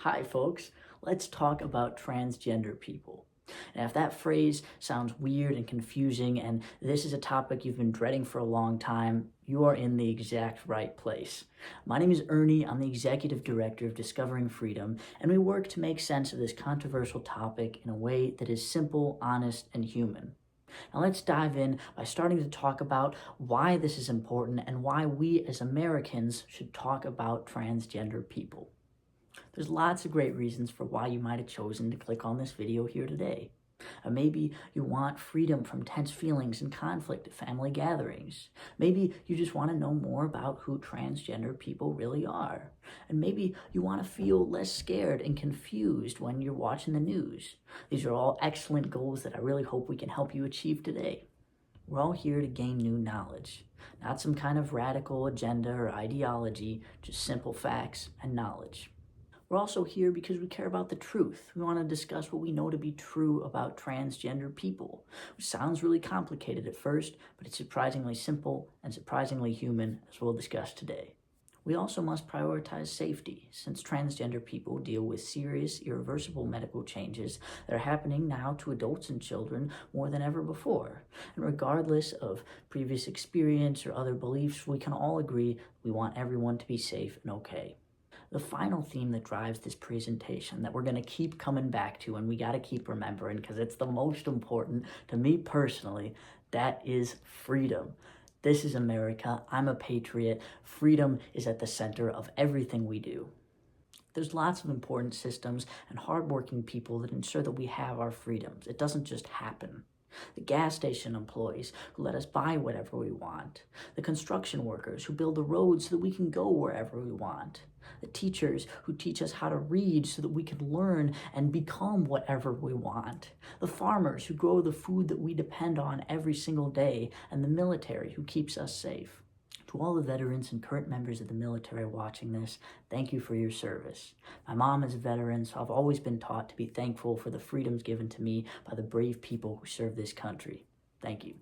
Hi folks, let's talk about transgender people. Now if that phrase sounds weird and confusing and this is a topic you've been dreading for a long time, you are in the exact right place. My name is Ernie, I'm the Executive Director of Discovering Freedom, and we work to make sense of this controversial topic in a way that is simple, honest, and human. Now let's dive in by starting to talk about why this is important and why we as Americans should talk about transgender people. There's lots of great reasons for why you might have chosen to click on this video here today. Maybe you want freedom from tense feelings and conflict at family gatherings. Maybe you just want to know more about who transgender people really are. And maybe you want to feel less scared and confused when you're watching the news. These are all excellent goals that I really hope we can help you achieve today. We're all here to gain new knowledge, not some kind of radical agenda or ideology, just simple facts and knowledge. We're also here because we care about the truth. We want to discuss what we know to be true about transgender people, which sounds really complicated at first, but it's surprisingly simple and surprisingly human, as we'll discuss today. We also must prioritize safety, since transgender people deal with serious, irreversible medical changes that are happening now to adults and children more than ever before. And regardless of previous experience or other beliefs, we can all agree we want everyone to be safe and okay. The final theme that drives this presentation that we're going to keep coming back to and we got to keep remembering because it's the most important to me personally, that is freedom. This is America. I'm a patriot. Freedom is at the center of everything we do. There's lots of important systems and hardworking people that ensure that we have our freedoms. It doesn't just happen. The gas station employees who let us buy whatever we want. The construction workers who build the roads so that we can go wherever we want. The teachers who teach us how to read so that we can learn and become whatever we want. The farmers who grow the food that we depend on every single day. And the military who keeps us safe. To all the veterans and current members of the military watching this, thank you for your service. My mom is a veteran, so I've always been taught to be thankful for the freedoms given to me by the brave people who serve this country. Thank you.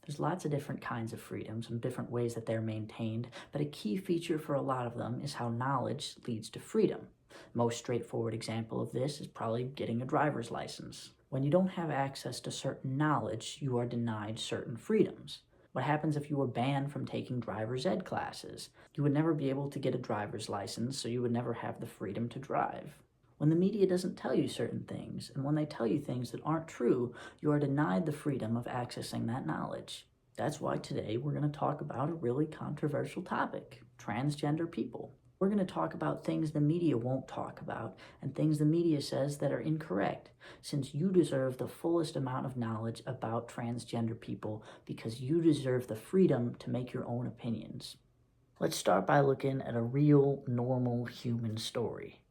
There's lots of different kinds of freedoms and different ways that they're maintained, but a key feature for a lot of them is how knowledge leads to freedom. The most straightforward example of this is probably getting a driver's license. When you don't have access to certain knowledge, you are denied certain freedoms. What happens if you were banned from taking driver's ed classes? You would never be able to get a driver's license, so you would never have the freedom to drive. When the media doesn't tell you certain things, and when they tell you things that aren't true, you are denied the freedom of accessing that knowledge. That's why today we're going to talk about a really controversial topic, transgender people. We're going to talk about things the media won't talk about and things the media says that are incorrect, since you deserve the fullest amount of knowledge about transgender people because you deserve the freedom to make your own opinions. Let's start by looking at a real, normal human story.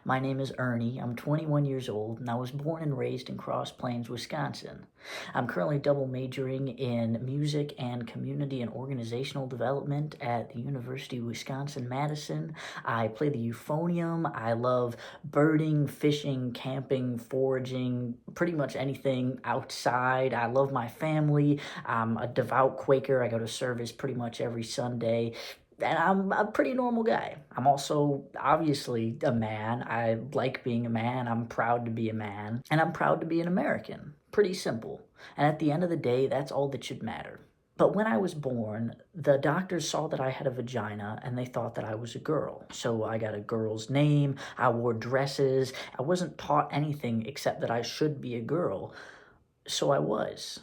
My name is Ernie, I'm 21 years old, and I was born and raised in Cross Plains, Wisconsin. I'm currently double majoring in music and community and organizational development at the University of Wisconsin-Madison. I play the euphonium. I love birding, fishing, camping, foraging, pretty much anything outside. I love my family. I'm a devout Quaker. I go to service pretty much every Sunday. And I'm a pretty normal guy. I'm also obviously a man. I like being a man. I'm proud to be a man. And I'm proud to be an American. Pretty simple. And at the end of the day, that's all that should matter. But when I was born, the doctors saw that I had a vagina and they thought that I was a girl. So I got a girl's name. I wore dresses. I wasn't taught anything except that I should be a girl. So I was.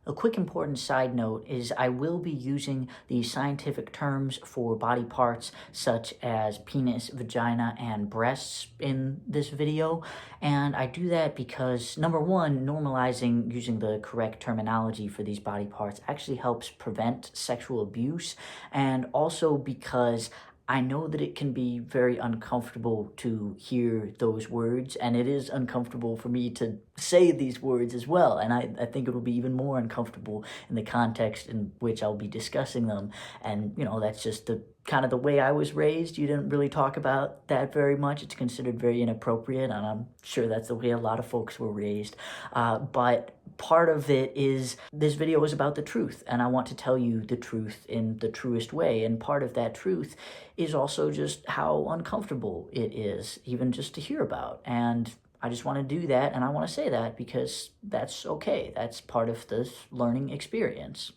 A quick important side note is I will be using the scientific terms for body parts such as penis, vagina, and breasts in this video. And I do that because, number one, normalizing using the correct terminology for these body parts actually helps prevent sexual abuse, and also because I know that it can be very uncomfortable to hear those words, and it is uncomfortable for me to say these words as well, and I think it'll be even more uncomfortable in the context in which I'll be discussing them. And, you know, that's just the kind of the way I was raised. You didn't really talk about that very much. It's considered very inappropriate, and I'm sure that's the way a lot of folks were raised. But part of it is this video is about the truth, and I want to tell you the truth in the truest way. And part of that truth is also just how uncomfortable it is, even just to hear about. And I just want to do that, and I want to say that because that's okay. That's part of this learning experience.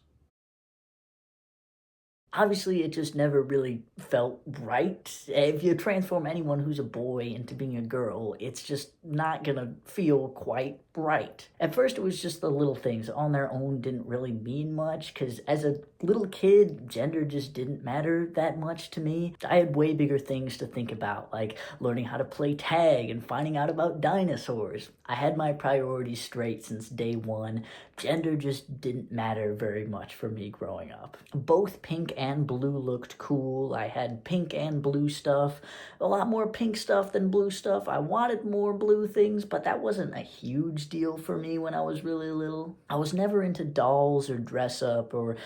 Obviously, it just never really felt right. If you transform anyone who's a boy into being a girl, it's just not gonna feel quite right. At first, it was just the little things on their own didn't really mean much, because as a little kid, gender just didn't matter that much to me. I had way bigger things to think about, like learning how to play tag and finding out about dinosaurs. I had my priorities straight since day one. Gender just didn't matter very much for me growing up. Both pink and blue looked cool. I had pink and blue stuff, a lot more pink stuff than blue stuff. I wanted more blue things, but that wasn't a huge deal for me when I was really little. I was never into dolls or dress up or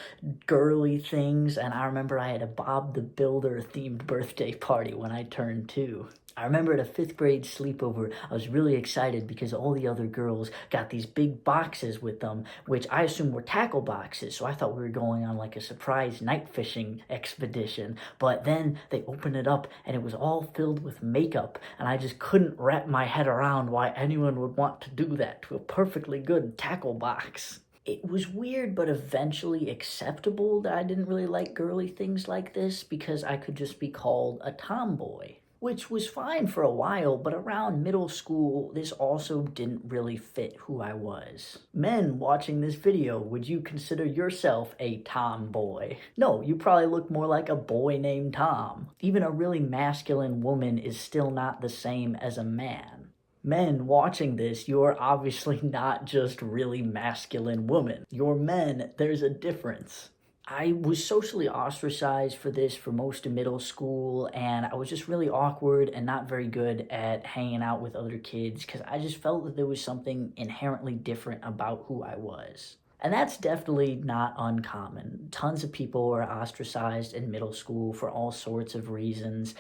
girly things, and I remember I had a Bob the Builder themed birthday party when I turned 2. I remember at a 5th grade sleepover, I was really excited because all the other girls got these big boxes with them, which I assumed were tackle boxes, so I thought we were going on like a surprise night fishing expedition. But then they opened it up and it was all filled with makeup, and I just couldn't wrap my head around why anyone would want to do that to a perfectly good tackle box. It was weird, but eventually acceptable that I didn't really like girly things like this because I could just be called a tomboy, which was fine for a while, but around middle school, this also didn't really fit who I was. Men watching this video, would you consider yourself a tomboy? No, you probably look more like a boy named Tom. Even a really masculine woman is still not the same as a man. Men watching this, you're obviously not just really masculine women. You're men, there's a difference. I was socially ostracized for this for most of middle school, and I was just really awkward and not very good at hanging out with other kids because I just felt that there was something inherently different about who I was. And that's definitely not uncommon. Tons of people are ostracized in middle school for all sorts of reasons.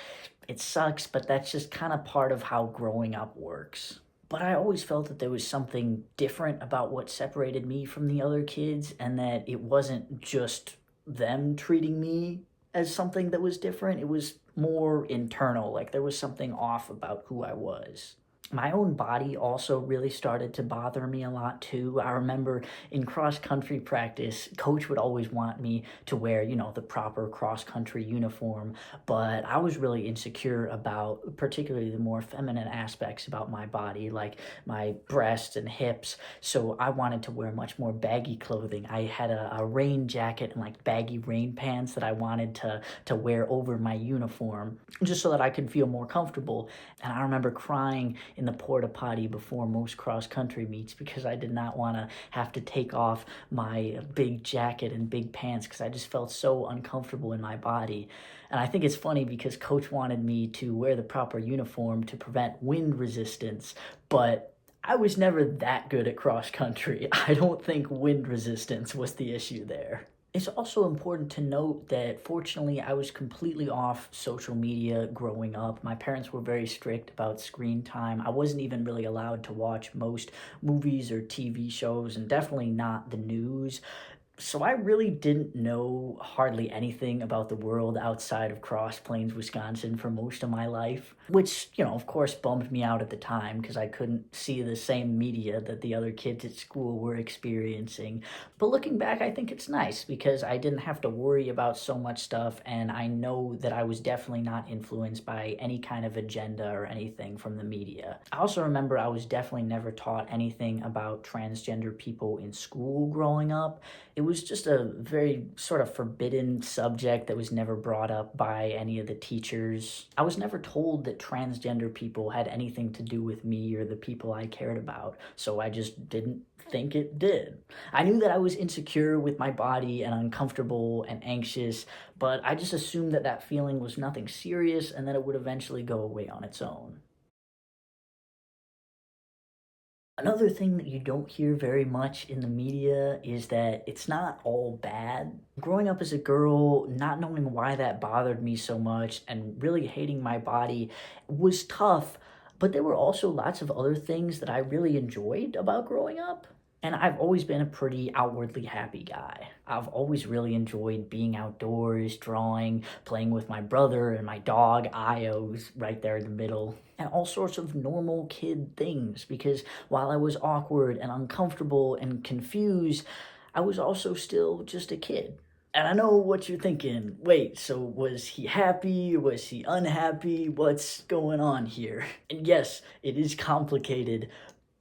It sucks, but that's just kind of part of how growing up works. But I always felt that there was something different about what separated me from the other kids, and that it wasn't just them treating me as something that was different. It was more internal, like there was something off about who I was. My own body also really started to bother me a lot too. I remember in cross-country practice, coach would always want me to wear, the proper cross-country uniform, but I was really insecure about particularly the more feminine aspects about my body, like my breasts and hips, so I wanted to wear much more baggy clothing. I had a rain jacket and like baggy rain pants that I wanted to wear over my uniform, just so that I could feel more comfortable. And I remember crying in the porta potty before most cross country meets because I did not want to have to take off my big jacket and big pants because I just felt so uncomfortable in my body. And I think it's funny because coach wanted me to wear the proper uniform to prevent wind resistance, but I was never that good at cross country. I don't think wind resistance was the issue there. It's also important to note that fortunately I was completely off social media growing up. My parents were very strict about screen time. I wasn't even really allowed to watch most movies or TV shows, and definitely not the news. So I really didn't know hardly anything about the world outside of Cross Plains, Wisconsin for most of my life, which, of course bummed me out at the time because I couldn't see the same media that the other kids at school were experiencing. But looking back, I think it's nice because I didn't have to worry about so much stuff, and I know that I was definitely not influenced by any kind of agenda or anything from the media. I also remember I was definitely never taught anything about transgender people in school growing up. It was just a very sort of forbidden subject that was never brought up by any of the teachers. I was never told that transgender people had anything to do with me or the people I cared about, so I just didn't think it did. I knew that I was insecure with my body and uncomfortable and anxious, but I just assumed that that feeling was nothing serious and that it would eventually go away on its own. Another thing that you don't hear very much in the media is that it's not all bad. Growing up as a girl, not knowing why that bothered me so much and really hating my body was tough, but there were also lots of other things that I really enjoyed about growing up. And I've always been a pretty outwardly happy guy. I've always really enjoyed being outdoors, drawing, playing with my brother and my dog, Io's right there in the middle, and all sorts of normal kid things because while I was awkward and uncomfortable and confused, I was also still just a kid. And I know what you're thinking. Wait, so was he happy? Was he unhappy? What's going on here? And yes, it is complicated,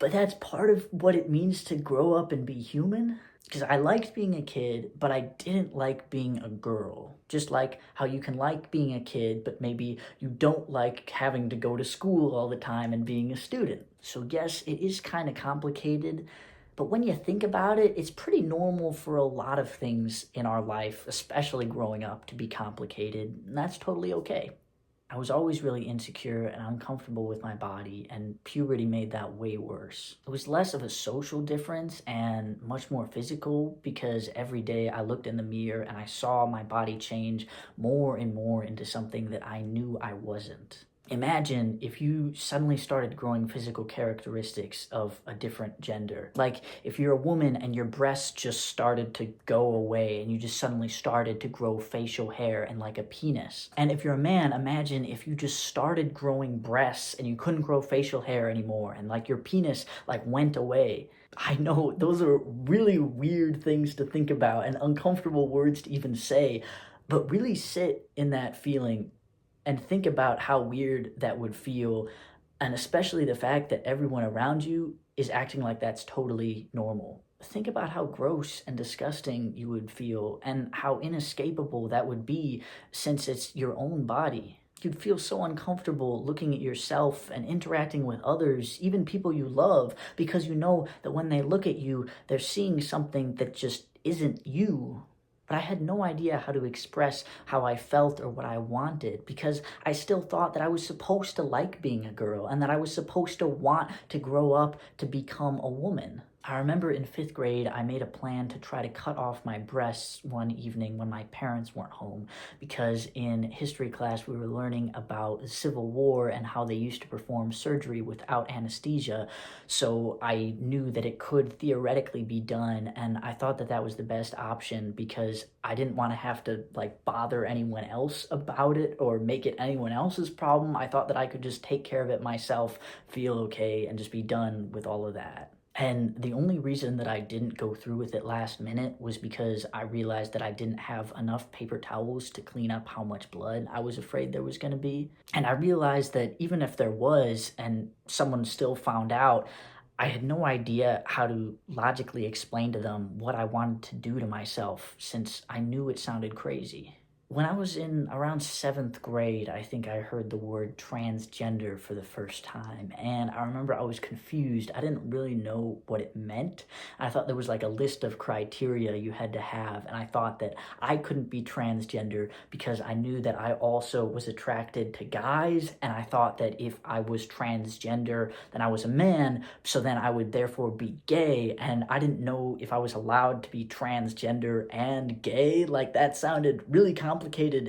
but that's part of what it means to grow up and be human. Because I liked being a kid, but I didn't like being a girl. Just like how you can like being a kid, but maybe you don't like having to go to school all the time and being a student. So, yes, it is kind of complicated, but when you think about it, it's pretty normal for a lot of things in our life, especially growing up, to be complicated, and that's totally okay. I was always really insecure and uncomfortable with my body, and puberty made that way worse. It was less of a social difference and much more physical because every day I looked in the mirror and I saw my body change more and more into something that I knew I wasn't. Imagine if you suddenly started growing physical characteristics of a different gender. Like if you're a woman and your breasts just started to go away and you just suddenly started to grow facial hair and like a penis. And if you're a man, imagine if you just started growing breasts and you couldn't grow facial hair anymore and like your penis like went away. I know those are really weird things to think about and uncomfortable words to even say, but really sit in that feeling and think about how weird that would feel, and especially the fact that everyone around you is acting like that's totally normal. Think about how gross and disgusting you would feel and how inescapable that would be since it's your own body. You'd feel so uncomfortable looking at yourself and interacting with others, even people you love, because you know that when they look at you, they're seeing something that just isn't you. But I had no idea how to express how I felt or what I wanted because I still thought that I was supposed to like being a girl and that I was supposed to want to grow up to become a woman. I remember in 5th grade, I made a plan to try to cut off my breasts one evening when my parents weren't home because in history class we were learning about the Civil War and how they used to perform surgery without anesthesia. So I knew that it could theoretically be done, and I thought that that was the best option because I didn't want to have to like bother anyone else about it or make it anyone else's problem. I thought that I could just take care of it myself, feel okay, and just be done with all of that. And the only reason that I didn't go through with it last minute was because I realized that I didn't have enough paper towels to clean up how much blood I was afraid there was going to be. And I realized that even if there was and someone still found out, I had no idea how to logically explain to them what I wanted to do to myself since I knew it sounded crazy. When I was in around 7th grade, I think I heard the word transgender for the first time. And I remember I was confused. I didn't really know what it meant. I thought there was like a list of criteria you had to have. And I thought that I couldn't be transgender because I knew that I also was attracted to guys. And I thought that if I was transgender, then I was a man. So then I would therefore be gay. And I didn't know if I was allowed to be transgender and gay. Like that sounded really complicated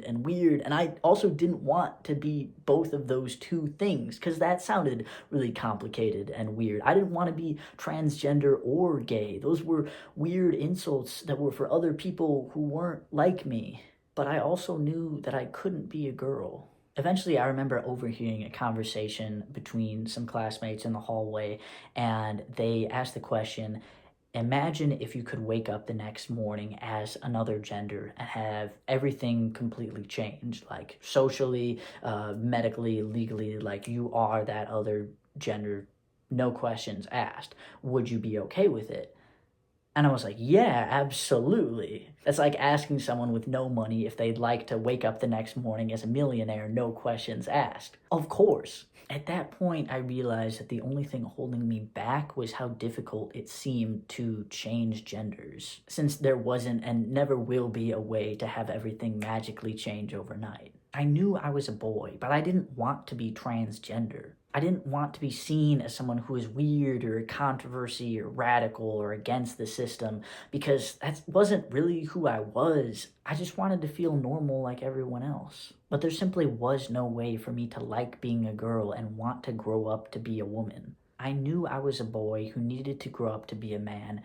and weird, and I also didn't want to be both of those two things because that sounded really complicated and weird. I didn't want to be transgender or gay. Those were weird insults that were for other people who weren't like me. But I also knew that I couldn't be a girl. Eventually, I remember overhearing a conversation between some classmates in the hallway, and they asked the question, imagine if you could wake up the next morning as another gender and have everything completely changed, like socially, medically, legally, like you are that other gender, no questions asked. Would you be okay with it? And I was like, yeah, absolutely. That's like asking someone with no money if they'd like to wake up the next morning as a millionaire, no questions asked. Of course. At that point, I realized that the only thing holding me back was how difficult it seemed to change genders, since there wasn't and never will be a way to have everything magically change overnight. I knew I was a boy, but I didn't want to be transgender. I didn't want to be seen as someone who is weird or controversy or radical or against the system because that wasn't really who I was. I just wanted to feel normal like everyone else. But there simply was no way for me to like being a girl and want to grow up to be a woman. I knew I was a boy who needed to grow up to be a man,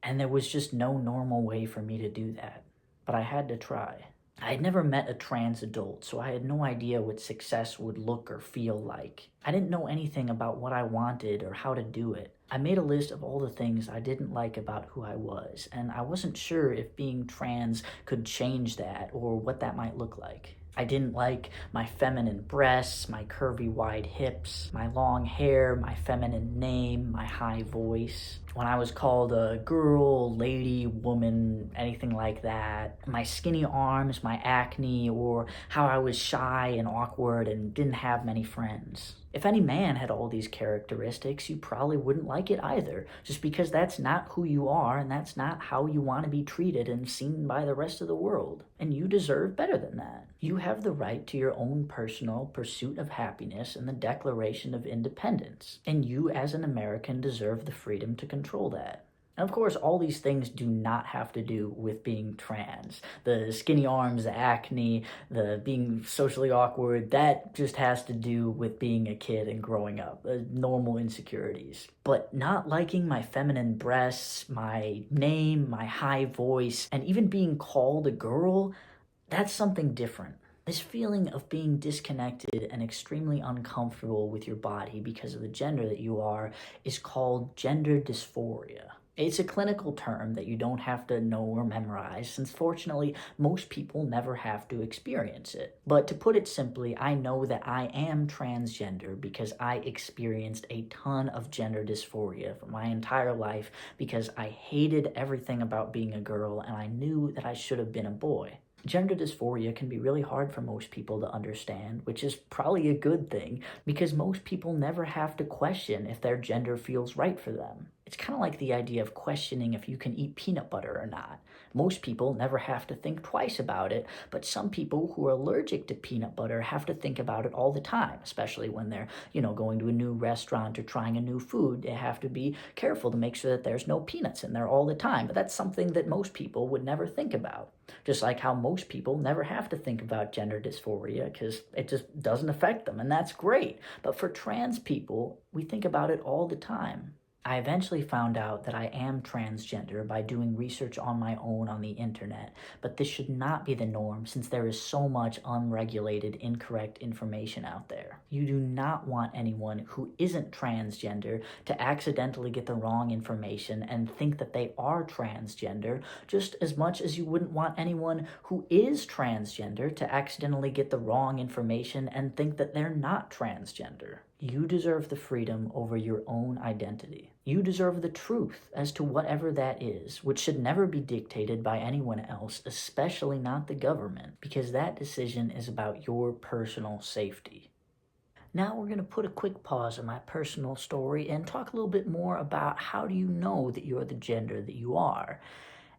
and there was just no normal way for me to do that. But I had to try. I had never met a trans adult, so I had no idea what success would look or feel like. I didn't know anything about what I wanted or how to do it. I made a list of all the things I didn't like about who I was, and I wasn't sure if being trans could change that or what that might look like. I didn't like my feminine breasts, my curvy wide hips, my long hair, my feminine name, my high voice. When I was called a girl, lady, woman, anything like that, my skinny arms, my acne, or how I was shy and awkward and didn't have many friends. If any man had all these characteristics, you probably wouldn't like it either, just because that's not who you are and that's not how you want to be treated and seen by the rest of the world. And you deserve better than that. You have the right to your own personal pursuit of happiness and the Declaration of Independence. And you as an American deserve the freedom to control that. And of course, all these things do not have to do with being trans. The skinny arms, the acne, the being socially awkward, that just has to do with being a kid and growing up, normal insecurities. But not liking my feminine breasts, my name, my high voice, and even being called a girl, that's something different. This feeling of being disconnected and extremely uncomfortable with your body because of the gender that you are is called gender dysphoria. It's a clinical term that you don't have to know or memorize, since fortunately most people never have to experience it. But to put it simply, I know that I am transgender because I experienced a ton of gender dysphoria for my entire life because I hated everything about being a girl and I knew that I should have been a boy. Gender dysphoria can be really hard for most people to understand, which is probably a good thing because most people never have to question if their gender feels right for them. It's kind of like the idea of questioning if you can eat peanut butter or not. Most people never have to think twice about it, but some people who are allergic to peanut butter have to think about it all the time, especially when they're, going to a new restaurant or trying a new food. They have to be careful to make sure that there's no peanuts in there all the time, but that's something that most people would never think about. Just like how most people never have to think about gender dysphoria because it just doesn't affect them, and that's great. But for trans people, we think about it all the time. I eventually found out that I am transgender by doing research on my own on the internet, but this should not be the norm since there is so much unregulated, incorrect information out there. You do not want anyone who isn't transgender to accidentally get the wrong information and think that they are transgender, just as much as you wouldn't want anyone who is transgender to accidentally get the wrong information and think that they're not transgender. You deserve the freedom over your own identity. You deserve the truth as to whatever that is, which should never be dictated by anyone else, especially not the government, because that decision is about your personal safety. Now we're going to put a quick pause on my personal story and talk a little bit more about how do you know that you're the gender that you are.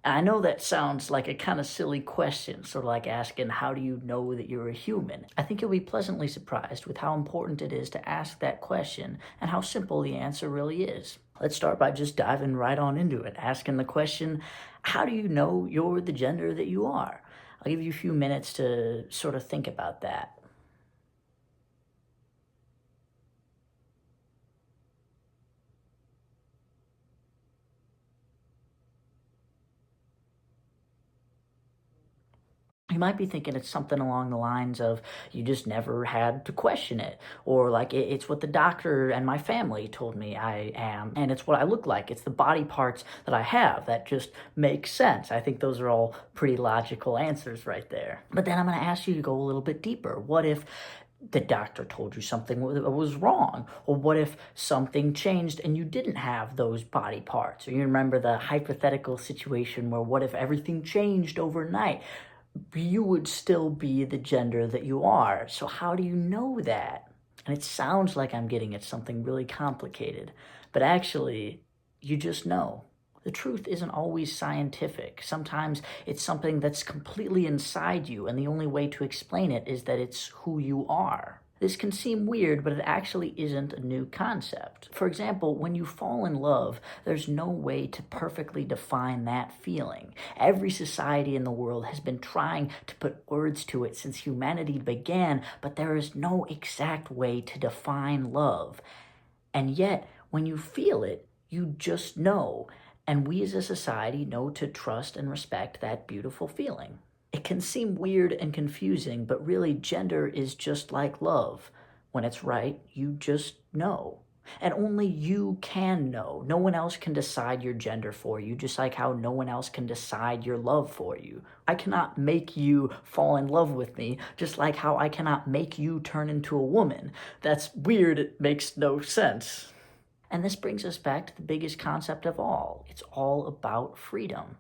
I know that sounds like a kind of silly question, sort of like asking, how do you know that you're a human? I think you'll be pleasantly surprised with how important it is to ask that question and how simple the answer really is. Let's start by just diving right on into it, asking the question, how do you know you're the gender that you are? I'll give you a few minutes to sort of think about that. You might be thinking it's something along the lines of you just never had to question it, or like it's what the doctor and my family told me I am, and it's what I look like. It's the body parts that I have that just make sense. I think those are all pretty logical answers right there. But then I'm going to ask you to go a little bit deeper. What if the doctor told you something was wrong? Or what if something changed and you didn't have those body parts? Or you remember the hypothetical situation where what if everything changed overnight? You would still be the gender that you are. So how do you know that? And it sounds like I'm getting at something really complicated, but actually, you just know. The truth isn't always scientific. Sometimes it's something that's completely inside you, and the only way to explain it is that it's who you are. This can seem weird, but it actually isn't a new concept. For example, when you fall in love, there's no way to perfectly define that feeling. Every society in the world has been trying to put words to it since humanity began, but there is no exact way to define love. And yet, When you feel it, you just know. And we as a society know to trust and respect that beautiful feeling. It can seem weird and confusing, but really gender is just like love. When it's right, you just know. And only you can know. No one else can decide your gender for you, just like how no one else can decide your love for you. I cannot make you fall in love with me, just like how I cannot make you turn into a woman. That's weird, it makes no sense. And this brings us back to the biggest concept of all. It's all about freedom.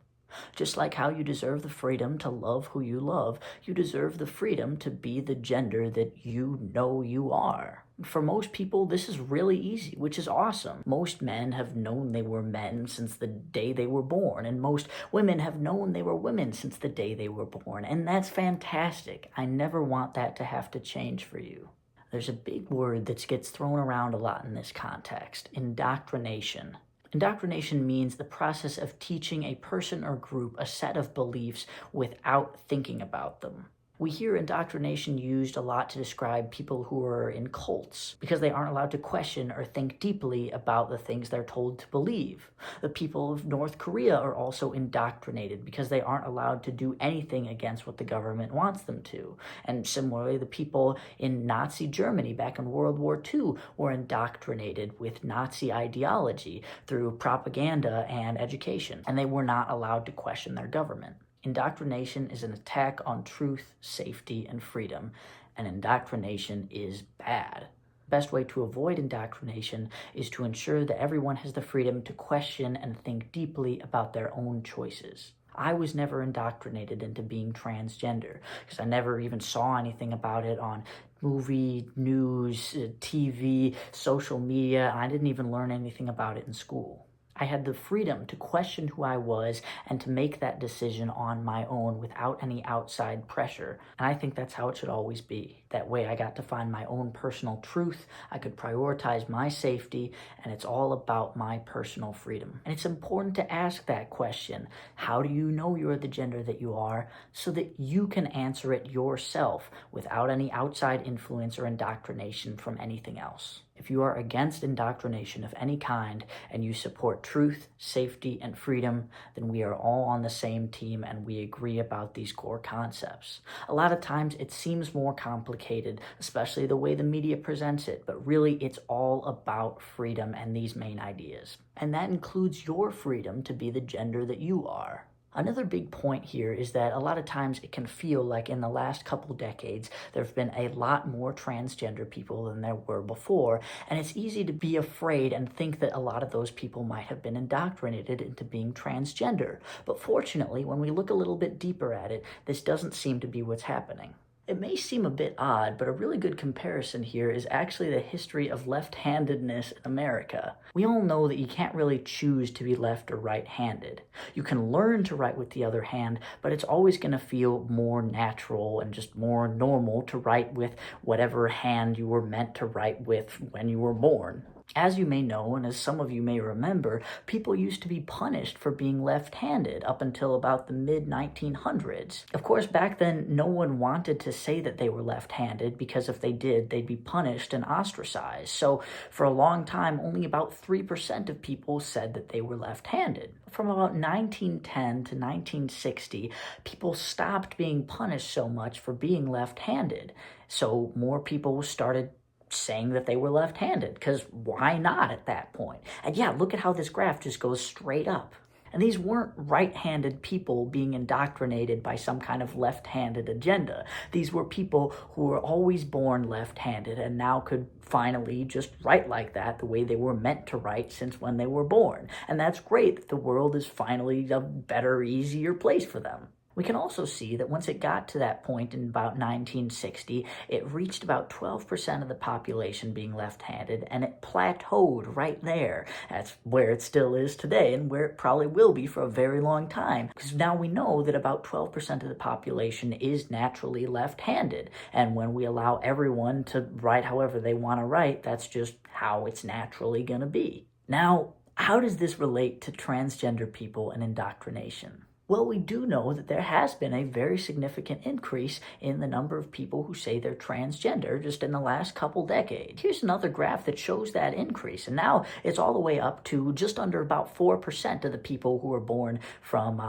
Just like how you deserve the freedom to love who you love, you deserve the freedom to be the gender that you know you are. For most people, this is really easy, which is awesome. Most men have known they were men since the day they were born, and most women have known they were women since the day they were born, and that's fantastic. I never want that to have to change for you. There's a big word that gets thrown around a lot in this context: indoctrination. Indoctrination means the process of teaching a person or group a set of beliefs without thinking about them. We hear indoctrination used a lot to describe people who are in cults because they aren't allowed to question or think deeply about the things they're told to believe. The people of North Korea are also indoctrinated because they aren't allowed to do anything against what the government wants them to. And similarly, the people in Nazi Germany back in World War II were indoctrinated with Nazi ideology through propaganda and education, and they were not allowed to question their government. Indoctrination is an attack on truth, safety, and freedom, and indoctrination is bad. The best way to avoid indoctrination is to ensure that everyone has the freedom to question and think deeply about their own choices. I was never indoctrinated into being transgender because I never even saw anything about it on movie, news, TV, social media, and I didn't even learn anything about it in school. I had the freedom to question who I was and to make that decision on my own without any outside pressure. And I think that's how it should always be. That way I got to find my own personal truth, I could prioritize my safety, and it's all about my personal freedom. And it's important to ask that question: how do you know you're the gender that you are, so that you can answer it yourself without any outside influence or indoctrination from anything else. If you are against indoctrination of any kind and you support truth, safety, and freedom, then we are all on the same team and we agree about these core concepts. A lot of times it seems more complicated, especially the way the media presents it, but really it's all about freedom and these main ideas. And that includes your freedom to be the gender that you are. Another big point here is that a lot of times it can feel like in the last couple decades there have been a lot more transgender people than there were before, and it's easy to be afraid and think that a lot of those people might have been indoctrinated into being transgender. But fortunately, when we look a little bit deeper at it, this doesn't seem to be what's happening. It may seem a bit odd, but a really good comparison here is actually the history of left-handedness in America. We all know that you can't really choose to be left or right-handed. You can learn to write with the other hand, but it's always going to feel more natural and just more normal to write with whatever hand you were meant to write with when you were born. As you may know, and as some of you may remember, people used to be punished for being left-handed up until about the mid-1900s. Of course, back then, no one wanted to say that they were left-handed because if they did, they'd be punished and ostracized. So for a long time, only about 3% of people said that they were left-handed. From about 1910 to 1960, people stopped being punished so much for being left-handed. So more people started saying that they were left-handed, because why not at that point? And yeah, look at how this graph just goes straight up. And these weren't right-handed people being indoctrinated by some kind of left-handed agenda. These were people who were always born left-handed and now could finally just write like that the way they were meant to write since when they were born. And that's great that the world is finally a better, easier place for them. We can also see that once it got to that point in about 1960, it reached about 12% of the population being left-handed, and it plateaued right there. That's where it still is today, and where it probably will be for a very long time, because now we know that about 12% of the population is naturally left-handed, and when we allow everyone to write however they want to write, that's just how it's naturally going to be. Now, how does this relate to transgender people and indoctrination? Well, we do know that there has been a very significant increase in the number of people who say they're transgender just in the last couple decades. Here's another graph that shows that increase, and now it's all the way up to just under about 4% of the people who were born from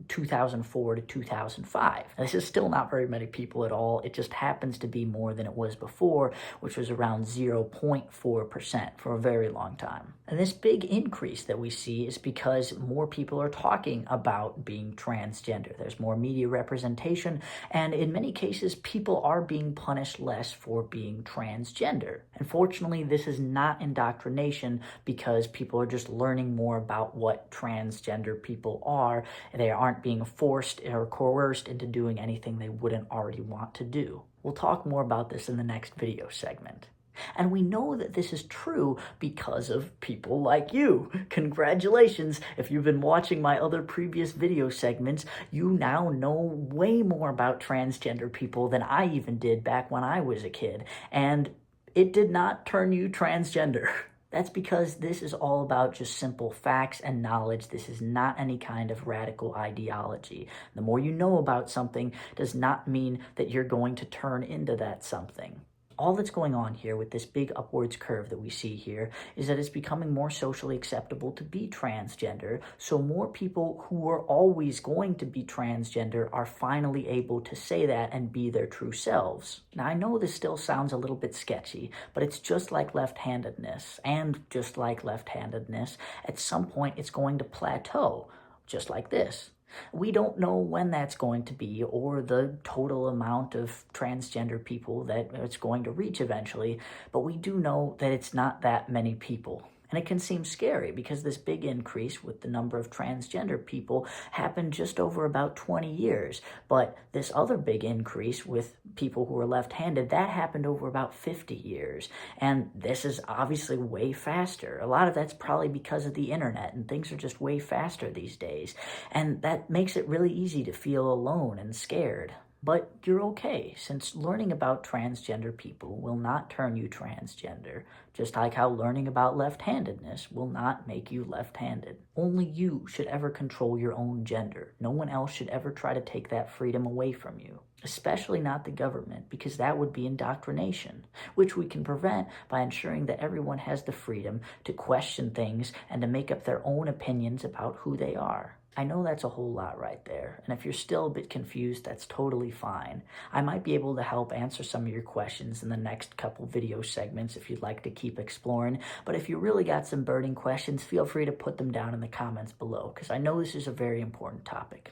2004 to 2005. This is still not very many people at all. It just happens to be more than it was before, which was around 0.4% for a very long time. And this big increase that we see is because more people are talking about being transgender. There's more media representation, and in many cases, people are being punished less for being transgender. Unfortunately, this is not indoctrination because people are just learning more about what transgender people are. They aren't being forced or coerced into doing anything they wouldn't already want to do. We'll talk more about this in the next video segment. And we know that this is true because of people like you. Congratulations! If you've been watching my other previous video segments, you now know way more about transgender people than I even did back when I was a kid. And it did not turn you transgender. That's because this is all about just simple facts and knowledge. This is not any kind of radical ideology. The more you know about something does not mean that you're going to turn into that something. All that's going on here with this big upwards curve that we see here is that it's becoming more socially acceptable to be transgender, so more people who were always going to be transgender are finally able to say that and be their true selves. Now, I know this still sounds a little bit sketchy, but it's just like left-handedness, and just like left-handedness, at some point it's going to plateau, just like this. We don't know when that's going to be or the total amount of transgender people that it's going to reach eventually, but we do know that it's not that many people. And it can seem scary because this big increase with the number of transgender people happened just over about 20 years. But this other big increase with people who are left-handed, that happened over about 50 years. And this is obviously way faster. A lot of that's probably because of the internet, and things are just way faster these days. And that makes it really easy to feel alone and scared. But you're okay, since learning about transgender people will not turn you transgender, just like how learning about left-handedness will not make you left-handed. Only you should ever control your own gender. No one else should ever try to take that freedom away from you, especially not the government, because that would be indoctrination, which we can prevent by ensuring that everyone has the freedom to question things and to make up their own opinions about who they are. I know that's a whole lot right there, and if you're still a bit confused, that's totally fine. I might be able to help answer some of your questions in the next couple video segments if you'd like to keep exploring, but if you really got some burning questions, feel free to put them down in the comments below, because I know this is a very important topic.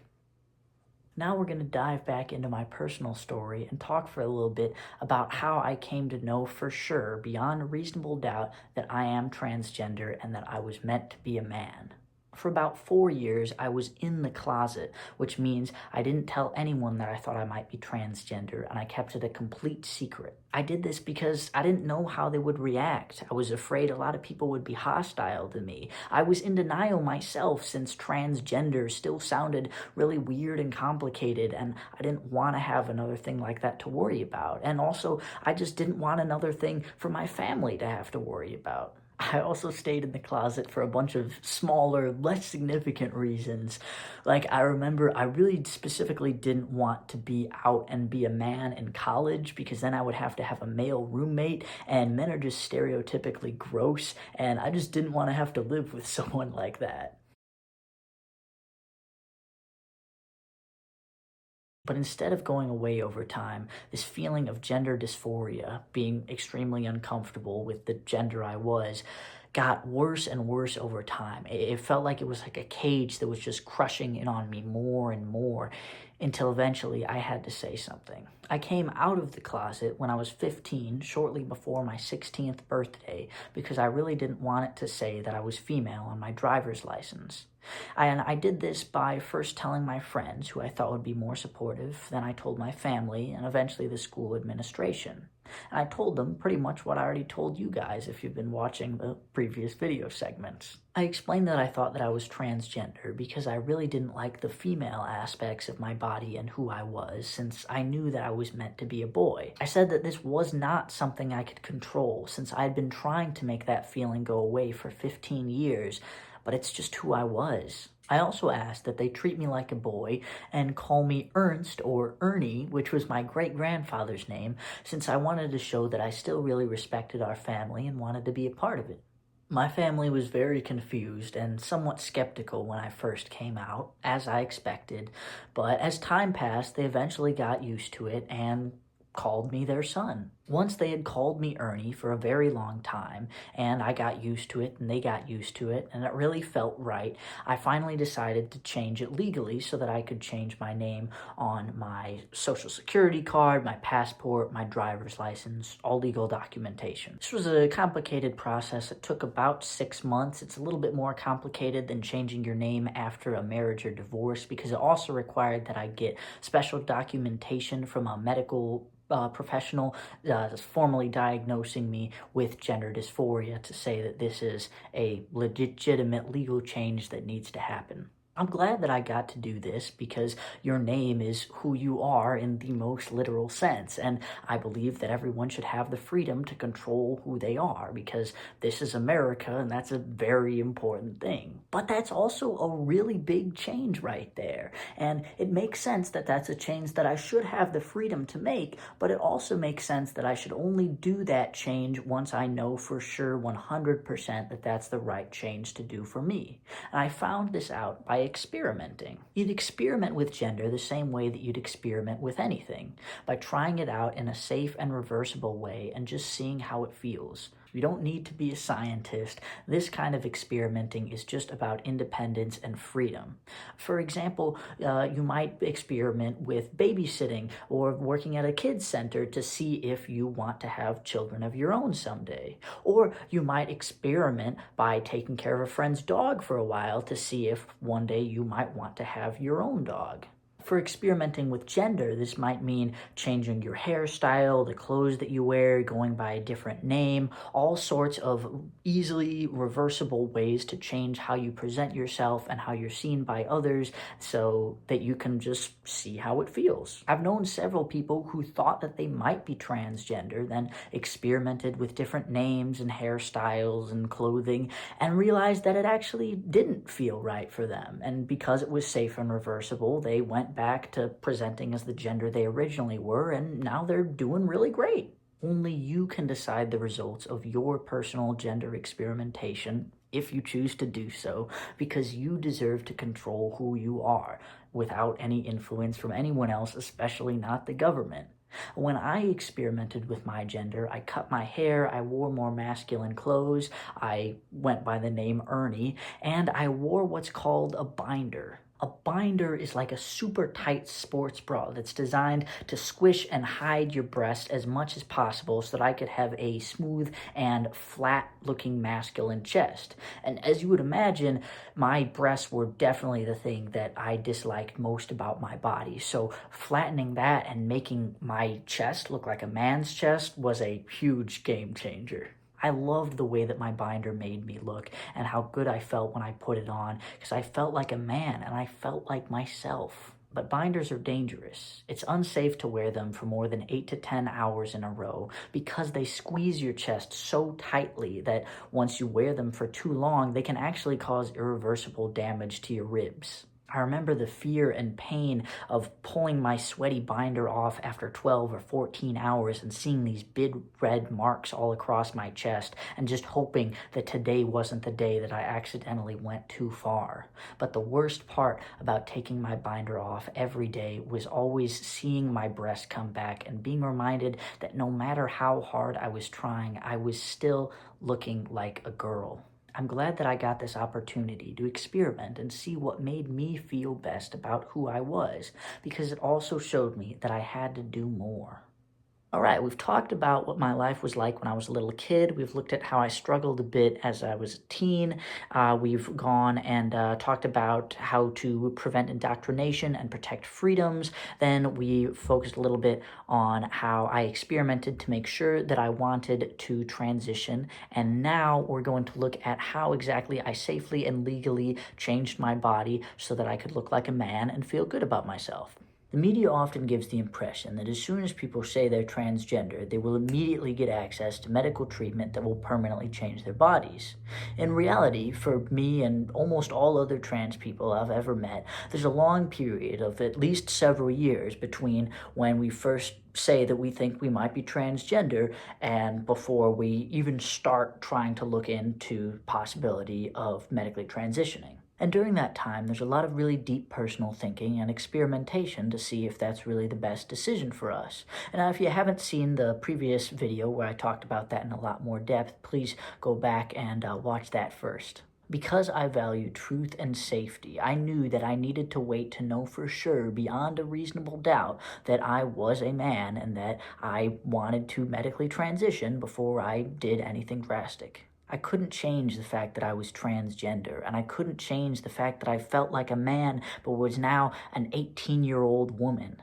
Now we're going to dive back into my personal story and talk for a little bit about how I came to know for sure, beyond a reasonable doubt, that I am transgender and that I was meant to be a man. For about 4 years, I was in the closet, which means I didn't tell anyone that I thought I might be transgender, and I kept it a complete secret. I did this because I didn't know how they would react. I was afraid a lot of people would be hostile to me. I was in denial myself, since transgender still sounded really weird and complicated, and I didn't want to have another thing like that to worry about. And also, I just didn't want another thing for my family to have to worry about. I also stayed in the closet for a bunch of smaller, less significant reasons. Like, I remember I really specifically didn't want to be out and be a man in college, because then I would have to have a male roommate, and men are just stereotypically gross, and I just didn't want to have to live with someone like that. But instead of going away over time, this feeling of gender dysphoria, being extremely uncomfortable with the gender I was, got worse and worse over time. It felt like it was like a cage that was just crushing in on me more and more, until eventually I had to say something. I came out of the closet when I was 15, shortly before my 16th birthday, because I really didn't want it to say that I was female on my driver's license. And I did this by first telling my friends, who I thought would be more supportive. Then I told my family, and eventually the school administration. And I told them pretty much what I already told you guys if you've been watching the previous video segments. I explained that I thought that I was transgender because I really didn't like the female aspects of my body and who I was, since I knew that I was meant to be a boy. I said that this was not something I could control, since I had been trying to make that feeling go away for 15 years, but it's just who I was. I also asked that they treat me like a boy and call me Ernst or Ernie, which was my great-grandfather's name, since I wanted to show that I still really respected our family and wanted to be a part of it. My family was very confused and somewhat skeptical when I first came out, as I expected, but as time passed, they eventually got used to it and called me their son. Once they had called me Ernie for a very long time, and I got used to it and they got used to it, and it really felt right, I finally decided to change it legally so that I could change my name on my social security card, my passport, my driver's license, all legal documentation. This was a complicated process. It took about 6 months. It's a little bit more complicated than changing your name after a marriage or divorce because it also required that I get special documentation from a medical professional formally diagnosing me with gender dysphoria to say that this is a legitimate legal change that needs to happen. I'm glad that I got to do this because your name is who you are in the most literal sense, and I believe that everyone should have the freedom to control who they are because this is America and that's a very important thing. But that's also a really big change right there, and it makes sense that that's a change that I should have the freedom to make, but it also makes sense that I should only do that change once I know for sure 100% that that's the right change to do for me. And I found this out by experimenting. You'd experiment with gender the same way that you'd experiment with anything, by trying it out in a safe and reversible way and just seeing how it feels. You don't need to be a scientist. This kind of experimenting is just about independence and freedom. For example, you might experiment with babysitting or working at a kids center to see if you want to have children of your own someday. Or you might experiment by taking care of a friend's dog for a while to see if one day you might want to have your own dog. For experimenting with gender, this might mean changing your hairstyle, the clothes that you wear, going by a different name, all sorts of easily reversible ways to change how you present yourself and how you're seen by others so that you can just see how it feels. I've known several people who thought that they might be transgender, then experimented with different names and hairstyles and clothing and realized that it actually didn't feel right for them. And because it was safe and reversible, they went back to presenting as the gender they originally were, and now they're doing really great. Only you can decide the results of your personal gender experimentation, if you choose to do so, because you deserve to control who you are without any influence from anyone else, especially not the government. When I experimented with my gender, I cut my hair, I wore more masculine clothes, I went by the name Ernie, and I wore what's called a binder. A binder is like a super tight sports bra that's designed to squish and hide your breast as much as possible so that I could have a smooth and flat-looking masculine chest. And as you would imagine, my breasts were definitely the thing that I disliked most about my body. So flattening that and making my chest look like a man's chest was a huge game changer. I loved the way that my binder made me look and how good I felt when I put it on because I felt like a man and I felt like myself. But binders are dangerous. It's unsafe to wear them for more than 8 to 10 hours in a row because they squeeze your chest so tightly that once you wear them for too long, they can actually cause irreversible damage to your ribs. I remember the fear and pain of pulling my sweaty binder off after 12 or 14 hours and seeing these big red marks all across my chest and just hoping that today wasn't the day that I accidentally went too far. But the worst part about taking my binder off every day was always seeing my breast come back and being reminded that no matter how hard I was trying, I was still looking like a girl. I'm glad that I got this opportunity to experiment and see what made me feel best about who I was, because it also showed me that I had to do more. All right, we've talked about what my life was like when I was a little kid. We've looked at how I struggled a bit as I was a teen. We've gone and talked about how to prevent indoctrination and protect freedoms. Then we focused a little bit on how I experimented to make sure that I wanted to transition. And now we're going to look at how exactly I safely and legally changed my body so that I could look like a man and feel good about myself. The media often gives the impression that as soon as people say they're transgender, they will immediately get access to medical treatment that will permanently change their bodies. In reality, for me and almost all other trans people I've ever met, there's a long period of at least several years between when we first say that we think we might be transgender and before we even start trying to look into possibility of medically transitioning. And during that time, there's a lot of really deep personal thinking and experimentation to see if that's really the best decision for us. And now, if you haven't seen the previous video where I talked about that in a lot more depth, please go back and watch that first. Because I value truth and safety, I knew that I needed to wait to know for sure, beyond a reasonable doubt, that I was a man and that I wanted to medically transition before I did anything drastic. I couldn't change the fact that I was transgender, and I couldn't change the fact that I felt like a man but was now an 18-year-old woman.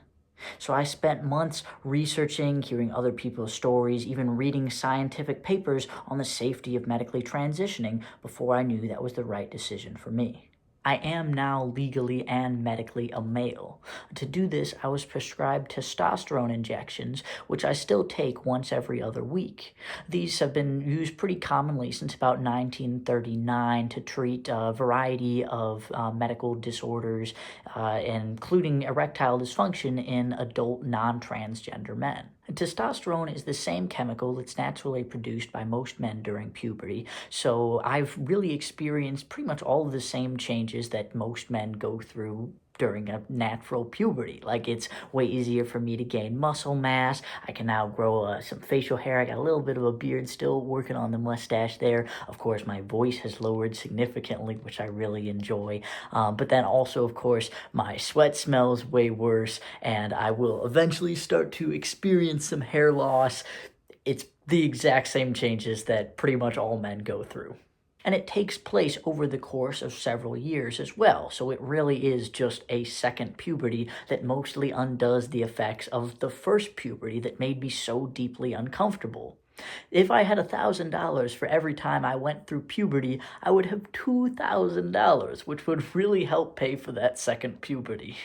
So I spent months researching, hearing other people's stories, even reading scientific papers on the safety of medically transitioning before I knew that was the right decision for me. I am now legally and medically a male. To do this, I was prescribed testosterone injections, which I still take once every other week. These have been used pretty commonly since about 1939 to treat a variety of medical disorders, including erectile dysfunction in adult non-transgender men. Testosterone is the same chemical that's naturally produced by most men during puberty, so I've really experienced pretty much all of the same changes that most men go through during a natural puberty. Like, it's way easier for me to gain muscle mass. I can now grow some facial hair. I got a little bit of a beard, still working on the mustache there. Of course, my voice has lowered significantly, which I really enjoy. But then also, of course, my sweat smells way worse, and I will eventually start to experience some hair loss. It's the exact same changes that pretty much all men go through. And it takes place over the course of several years as well, so it really is just a second puberty that mostly undoes the effects of the first puberty that made me so deeply uncomfortable. If I had $1,000 for every time I went through puberty, I would have $2,000, which would really help pay for that second puberty.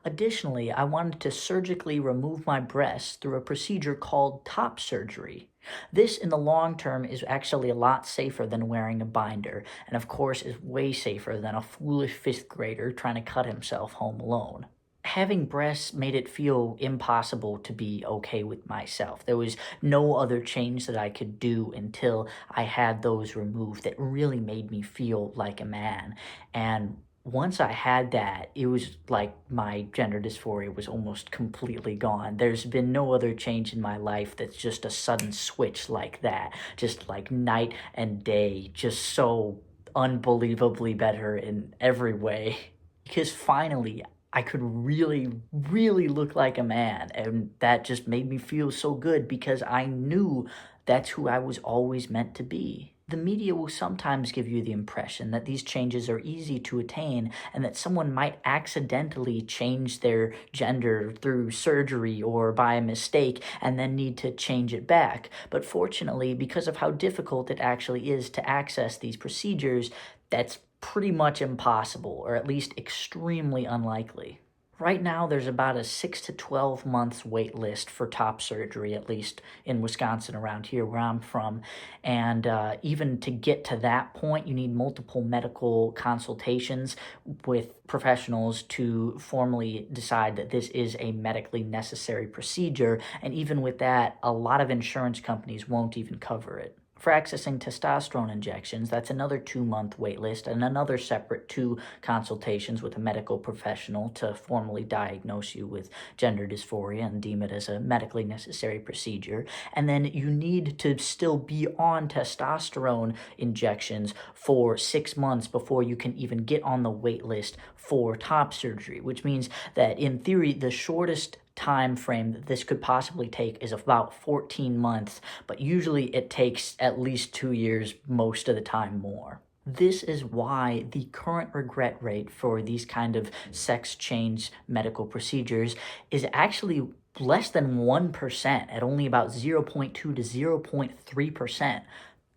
Additionally, I wanted to surgically remove my breasts through a procedure called top surgery. This, in the long term, is actually a lot safer than wearing a binder, and of course is way safer than a foolish 5th grader trying to cut himself home alone. Having breasts made it feel impossible to be okay with myself. There was no other change that I could do until I had those removed that really made me feel like a man. And once I had that, it was like my gender dysphoria was almost completely gone. There's been no other change in my life that's just a sudden switch like that. Just like night and day, just so unbelievably better in every way. Because finally, I could really, really look like a man, and that just made me feel so good because I knew that's who I was always meant to be. The media will sometimes give you the impression that these changes are easy to attain and that someone might accidentally change their gender through surgery or by a mistake and then need to change it back. But fortunately, because of how difficult it actually is to access these procedures, that's pretty much impossible, or at least extremely unlikely. Right now, there's about a 6 to 12 months wait list for top surgery, at least in Wisconsin, around here where I'm from. And even to get to that point, you need multiple medical consultations with professionals to formally decide that this is a medically necessary procedure. And even with that, a lot of insurance companies won't even cover it. For accessing testosterone injections, that's another 2-month wait list and another separate 2 consultations with a medical professional to formally diagnose you with gender dysphoria and deem it as a medically necessary procedure. And then you need to still be on testosterone injections for 6 months before you can even get on the wait list for top surgery, which means that in theory, the shortest time frame that this could possibly take is about 14 months, but usually it takes at least 2 years, most of the time more. This is why the current regret rate for these kind of sex change medical procedures is actually less than 1%, at only about 0.2 to 0.3%.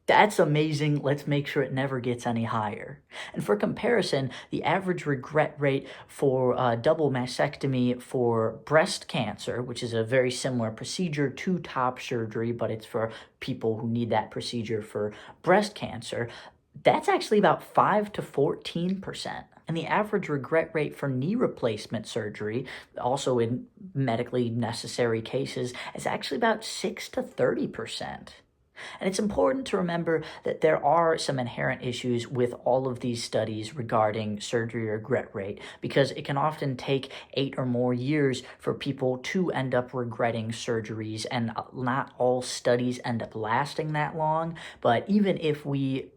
That's amazing. Let's make sure it never gets any higher. And for comparison, the average regret rate for double mastectomy for breast cancer, which is a very similar procedure to top surgery, but it's for people who need that procedure for breast cancer, that's actually about 5 to 14%. And the average regret rate for knee replacement surgery, also in medically necessary cases, is actually about 6 to 30%. And it's important to remember that there are some inherent issues with all of these studies regarding surgery regret rate, because it can often take 8 or more years for people to end up regretting surgeries, and not all studies end up lasting that long. But even if we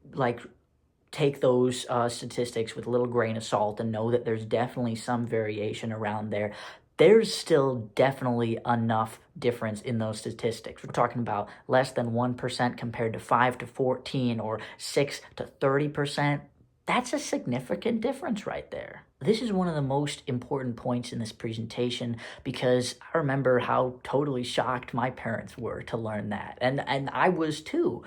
take those statistics with a little grain of salt and know that there's definitely some variation around there, there's still definitely enough difference in those statistics. We're talking about less than 1% compared to 5 to 14 or 6 to 30%. That's a significant difference right there. This is one of the most important points in this presentation, because I remember how totally shocked my parents were to learn that. And I was too.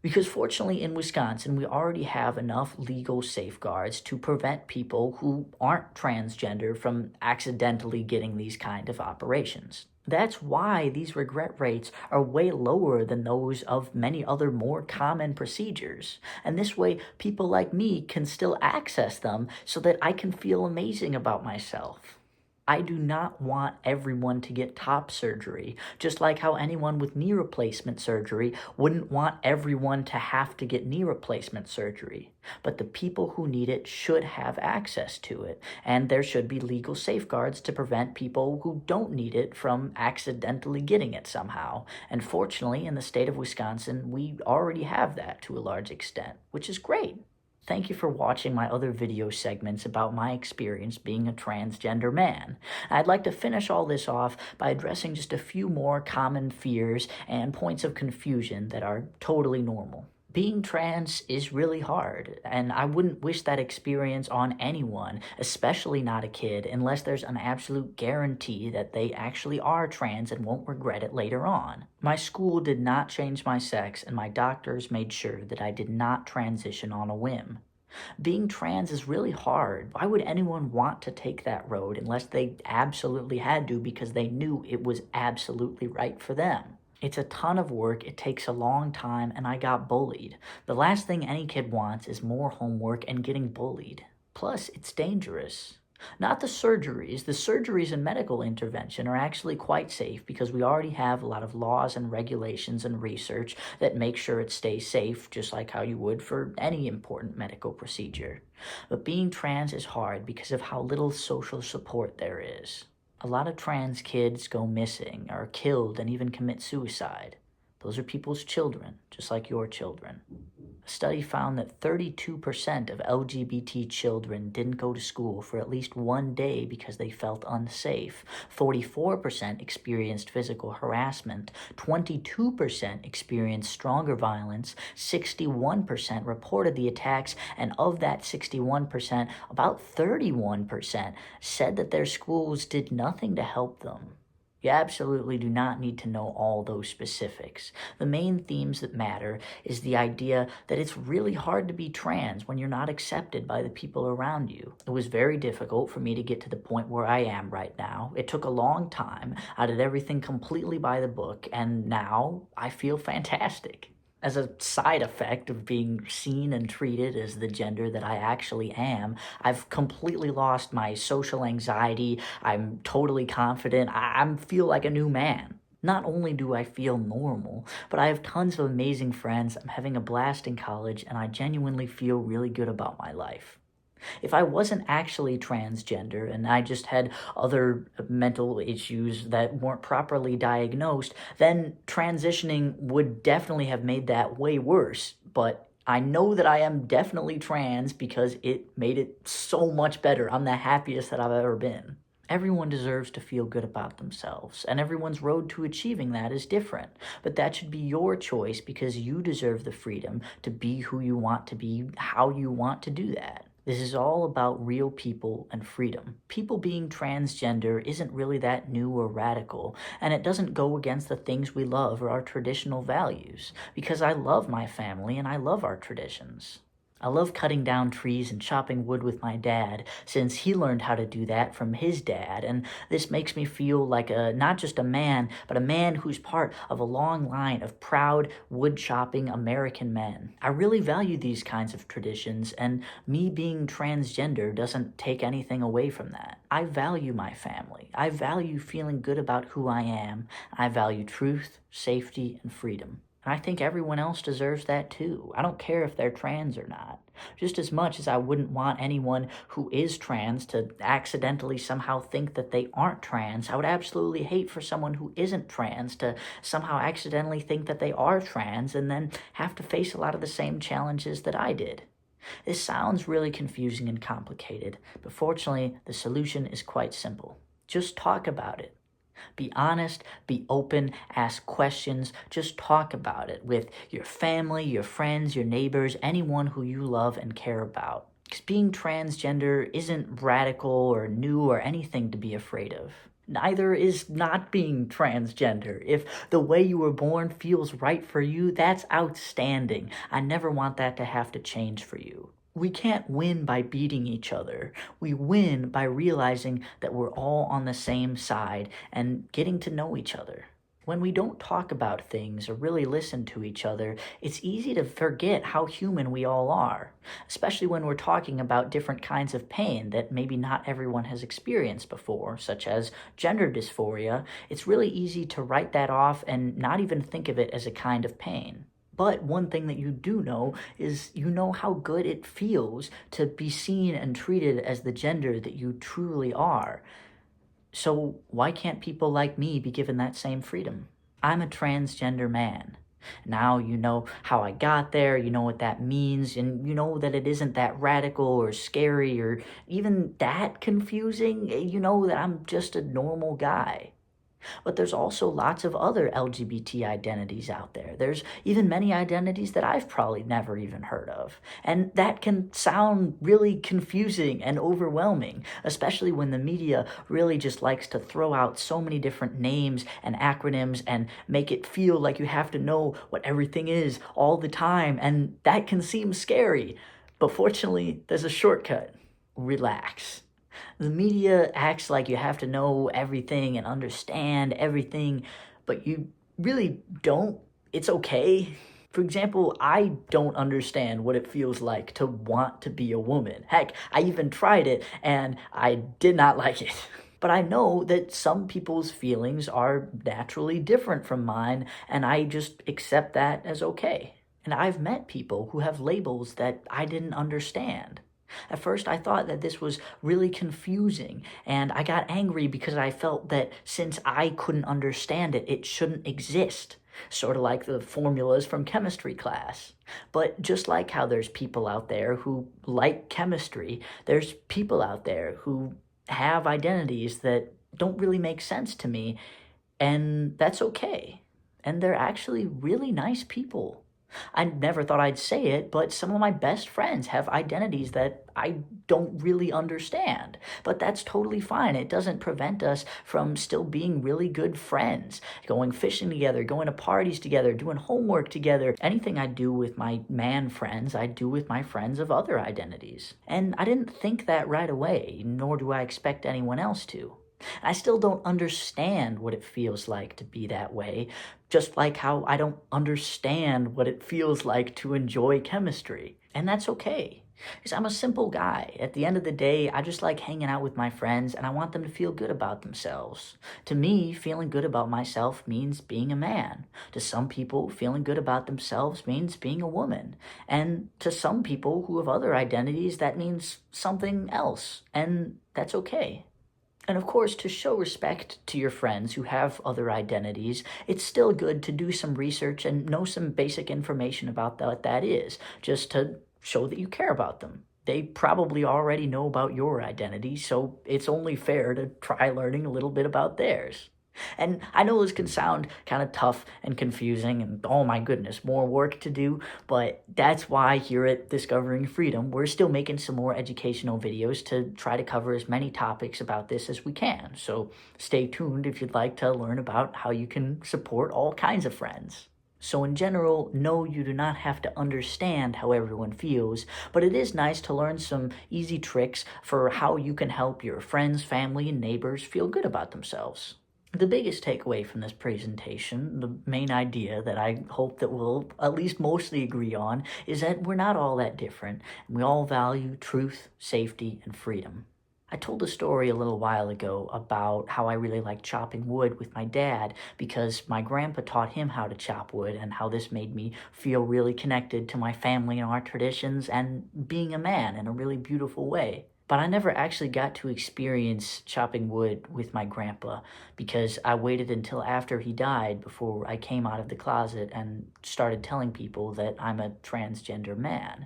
Because fortunately in Wisconsin, we already have enough legal safeguards to prevent people who aren't transgender from accidentally getting these kind of operations. That's why these regret rates are way lower than those of many other more common procedures. And this way, people like me can still access them so that I can feel amazing about myself. I do not want everyone to get top surgery, just like how anyone with knee replacement surgery wouldn't want everyone to have to get knee replacement surgery. But the people who need it should have access to it, and there should be legal safeguards to prevent people who don't need it from accidentally getting it somehow. And fortunately, in the state of Wisconsin, we already have that to a large extent, which is great. Thank you for watching my other video segments about my experience being a transgender man. I'd like to finish all this off by addressing just a few more common fears and points of confusion that are totally normal. Being trans is really hard, and I wouldn't wish that experience on anyone, especially not a kid, unless there's an absolute guarantee that they actually are trans and won't regret it later on. My school did not change my sex, and my doctors made sure that I did not transition on a whim. Being trans is really hard. Why would anyone want to take that road unless they absolutely had to because they knew it was absolutely right for them? It's a ton of work, it takes a long time, and I got bullied. The last thing any kid wants is more homework and getting bullied. Plus, it's dangerous. Not the surgeries. The surgeries and medical intervention are actually quite safe because we already have a lot of laws and regulations and research that make sure it stays safe, just like how you would for any important medical procedure. But being trans is hard because of how little social support there is. A lot of trans kids go missing, are killed, and even commit suicide. Those are people's children, just like your children. A study found that 32% of LGBT children didn't go to school for at least one day because they felt unsafe. 44% experienced physical harassment. 22% experienced stronger violence. 61% reported the attacks, and of that 61%, about 31% said that their schools did nothing to help them. You absolutely do not need to know all those specifics. The main themes that matter is the idea that it's really hard to be trans when you're not accepted by the people around you. It was very difficult for me to get to the point where I am right now. It took a long time. I did everything completely by the book, and now I feel fantastic. As a side effect of being seen and treated as the gender that I actually am, I've completely lost my social anxiety. I'm totally confident. I feel like a new man. Not only do I feel normal, but I have tons of amazing friends. I'm having a blast in college, and I genuinely feel really good about my life. If I wasn't actually transgender and I just had other mental issues that weren't properly diagnosed, then transitioning would definitely have made that way worse. But I know that I am definitely trans because it made it so much better. I'm the happiest that I've ever been. Everyone deserves to feel good about themselves, and everyone's road to achieving that is different. But that should be your choice because you deserve the freedom to be who you want to be, how you want to do that. This is all about real people and freedom. People being transgender isn't really that new or radical, and it doesn't go against the things we love or our traditional values, because I love my family and I love our traditions. I love cutting down trees and chopping wood with my dad, since he learned how to do that from his dad, and this makes me feel like not just a man, but a man who's part of a long line of proud, wood-chopping American men. I really value these kinds of traditions, and me being transgender doesn't take anything away from that. I value my family. I value feeling good about who I am. I value truth, safety, and freedom. And I think everyone else deserves that too. I don't care if they're trans or not. Just as much as I wouldn't want anyone who is trans to accidentally somehow think that they aren't trans, I would absolutely hate for someone who isn't trans to somehow accidentally think that they are trans and then have to face a lot of the same challenges that I did. This sounds really confusing and complicated, but fortunately, the solution is quite simple. Just talk about it. Be honest, be open, ask questions, just talk about it with your family, your friends, your neighbors, anyone who you love and care about. Because being transgender isn't radical or new or anything to be afraid of. Neither is not being transgender. If the way you were born feels right for you, that's outstanding. I never want that to have to change for you. We can't win by beating each other. We win by realizing that we're all on the same side and getting to know each other. When we don't talk about things or really listen to each other, it's easy to forget how human we all are, especially when we're talking about different kinds of pain that maybe not everyone has experienced before, such as gender dysphoria. It's really easy to write that off and not even think of it as a kind of pain. But one thing that you do know is you know how good it feels to be seen and treated as the gender that you truly are. So why can't people like me be given that same freedom? I'm a transgender man. Now you know how I got there, you know what that means, and you know that it isn't that radical or scary or even that confusing. You know that I'm just a normal guy. But there's also lots of other LGBT identities out there. There's even many identities that I've probably never even heard of. And that can sound really confusing and overwhelming, especially when the media really just likes to throw out so many different names and acronyms and make it feel like you have to know what everything is all the time. And that can seem scary. But fortunately, there's a shortcut. Relax. The media acts like you have to know everything and understand everything, but you really don't. It's okay. For example, I don't understand what it feels like to want to be a woman. Heck, I even tried it and I did not like it. But I know that some people's feelings are naturally different from mine, and I just accept that as okay. And I've met people who have labels that I didn't understand. At first, I thought that this was really confusing, and I got angry because I felt that since I couldn't understand it, it shouldn't exist. Sort of like the formulas from chemistry class. But just like how there's people out there who like chemistry, there's people out there who have identities that don't really make sense to me, and that's okay. And they're actually really nice people. I never thought I'd say it, but some of my best friends have identities that I don't really understand. But that's totally fine. It doesn't prevent us from still being really good friends, going fishing together, going to parties together, doing homework together. Anything I do with my man friends, I do with my friends of other identities. And I didn't think that right away, nor do I expect anyone else to. I still don't understand what it feels like to be that way, just like how I don't understand what it feels like to enjoy chemistry. And that's okay, because I'm a simple guy. At the end of the day, I just like hanging out with my friends, and I want them to feel good about themselves. To me, feeling good about myself means being a man. To some people, feeling good about themselves means being a woman. And to some people who have other identities, that means something else, and that's okay. And of course, to show respect to your friends who have other identities, it's still good to do some research and know some basic information about what that is, just to show that you care about them. They probably already know about your identity, so it's only fair to try learning a little bit about theirs. And I know this can sound kind of tough and confusing and, oh my goodness, more work to do, but that's why here at Discovering Freedom, we're still making some more educational videos to try to cover as many topics about this as we can. So stay tuned if you'd like to learn about how you can support all kinds of friends. So in general, no, you do not have to understand how everyone feels, but it is nice to learn some easy tricks for how you can help your friends, family, and neighbors feel good about themselves. The biggest takeaway from this presentation, the main idea that I hope that we'll at least mostly agree on, is that we're not all that different, and we all value truth, safety, and freedom. I told a story a little while ago about how I really like chopping wood with my dad because my grandpa taught him how to chop wood and how this made me feel really connected to my family and our traditions and being a man in a really beautiful way. But I never actually got to experience chopping wood with my grandpa because I waited until after he died before I came out of the closet and started telling people that I'm a transgender man.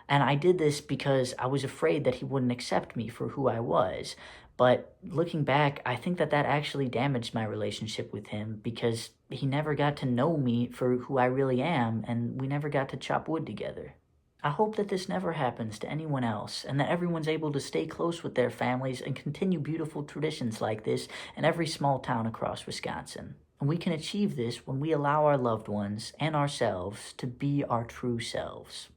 And I did this because I was afraid that he wouldn't accept me for who I was. But looking back, I think that that actually damaged my relationship with him because he never got to know me for who I really am, and we never got to chop wood together. I hope that this never happens to anyone else, and that everyone's able to stay close with their families and continue beautiful traditions like this in every small town across Wisconsin. And we can achieve this when we allow our loved ones and ourselves to be our true selves.